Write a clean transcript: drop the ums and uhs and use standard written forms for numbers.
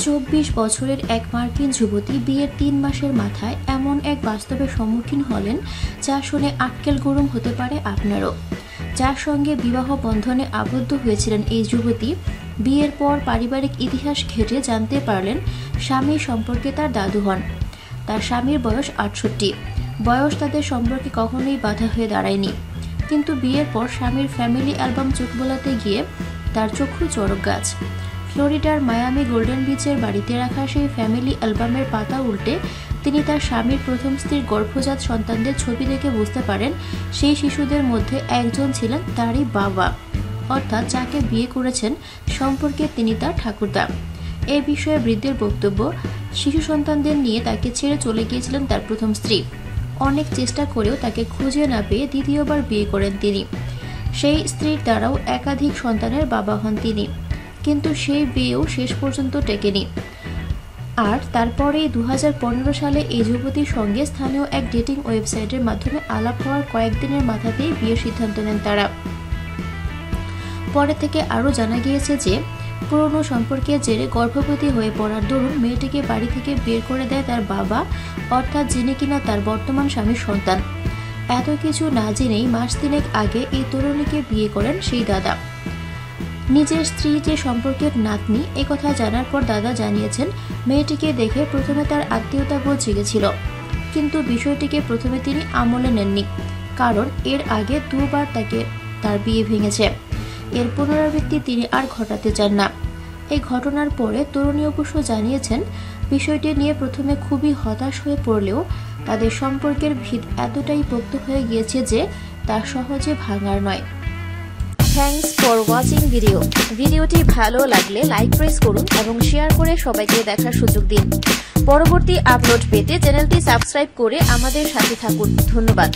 24 বছরের এক মার্কিন যুবতী বিয়ের 3 মাসের মাথায় এমন এক বাস্তবের সম্মুখীন হলেন যা শুনে আক্কেল গরম হতে পারে আপনারও। যার সঙ্গে বিবাহ বন্ধনে আবদ্ধ হয়েছিলেন এই যুবতী বিয়ের পর পারিবারিক ইতিহাস ঘেঁটে জানতে পারলেন স্বামী সম্পর্কে তার দাদু হন। তার স্বামীর বয়স 68। বয়স তাদের সম্পর্কে কখনোই বাধা হয়ে দাঁড়ায়নি, কিন্তু বিয়ের পর স্বামীর ফ্যামিলি অ্যালবাম চোখ বোলাতে গিয়ে তার চক্ষু চড়ক গাছ। ফ্লোরিডার মায়ামি গোল্ডেন বিচের বাড়িতে রাখা সেই ফ্যামিলি অ্যালবামের পাতা উল্টে তিনি তার স্বামীর প্রথম স্ত্রীর গর্ভজাত সন্তানদের ছবি দেখে বুঝতে পারেন সেই শিশুদের মধ্যে একজন ছিলেন তারই বাবা, অর্থাৎ যাকে বিয়ে করেছেন সম্পর্কে তিনি তার ঠাকুরদা। এ বিষয়ে বৃদ্ধের বক্তব্য, শিশু সন্তানদের নিয়ে তাকে ছেড়ে চলে গিয়েছিলেন তার প্রথম স্ত্রী। অনেক চেষ্টা করেও তাকে খুঁজে না পেয়ে দ্বিতীয়বার বিয়ে করেন তিনি। সেই স্ত্রীর দ্বারাও একাধিক সন্তানের বাবা হন তিনি, কিন্তু সেই বিয়েও শেষ পর্যন্ত টেকেনি। আর তারপরে 2015 সালে এই যুবতীর সঙ্গে স্থানীয় এক ডেটিং ওয়েবসাইটের মাধ্যমে আলাপ হওয়ার কয়েকদিনের মাথাতেই বিয়ের সিদ্ধান্ত নেন তারা। পরে থেকে আরও জানা গিয়েছে যে পুরনো সম্পর্কের জেরে গর্ভবতী হয়ে পড়ার দরুন মেয়েটিকে বাড়ি থেকে বের করে দেয় তার বাবা, অর্থাৎ যিনি কিনা তার বর্তমান স্বামীর সন্তান। এত কিছু না জেনেই মাস 3 আগে এই তরুণীকে বিয়ে করেন সেই দাদা। নিজের স্ত্রী যে সম্পর্কের নাতনি এ কথা জানার পর দাদা জানিয়েছেন মেয়েটিকে দেখে প্রথমে তার আত্মীয়তা বোধ জেগেছিল, কিন্তু বিষয়টিকে প্রথমে তিনি আমলে নেননি, কারণ এর আগে 2 বার তার বিয়ে ভেঙেছে। এর পুনরাবৃত্তি তিনি আর ঘটাতে চান না। এই ঘটনার পরে তরুণী অবশ্য জানিয়েছেন বিষয়টি নিয়ে প্রথমে খুবই হতাশ হয়ে পড়লেও তাদের সম্পর্কের ভিত এতটাই পোক্ত হয়ে গিয়েছে যে তা সহজে ভাঙার নয়। থ্যাঙ্কস ফর ওয়াচিং ভিডিওটি ভালো লাগলে লাইক প্রেস করুন এবং শেয়ার করে সবাইকে দেখার সুযোগ দিন। পরবর্তী আপলোড পেতে চ্যানেলটি সাবস্ক্রাইব করে আমাদের সাথে থাকুন। ধন্যবাদ।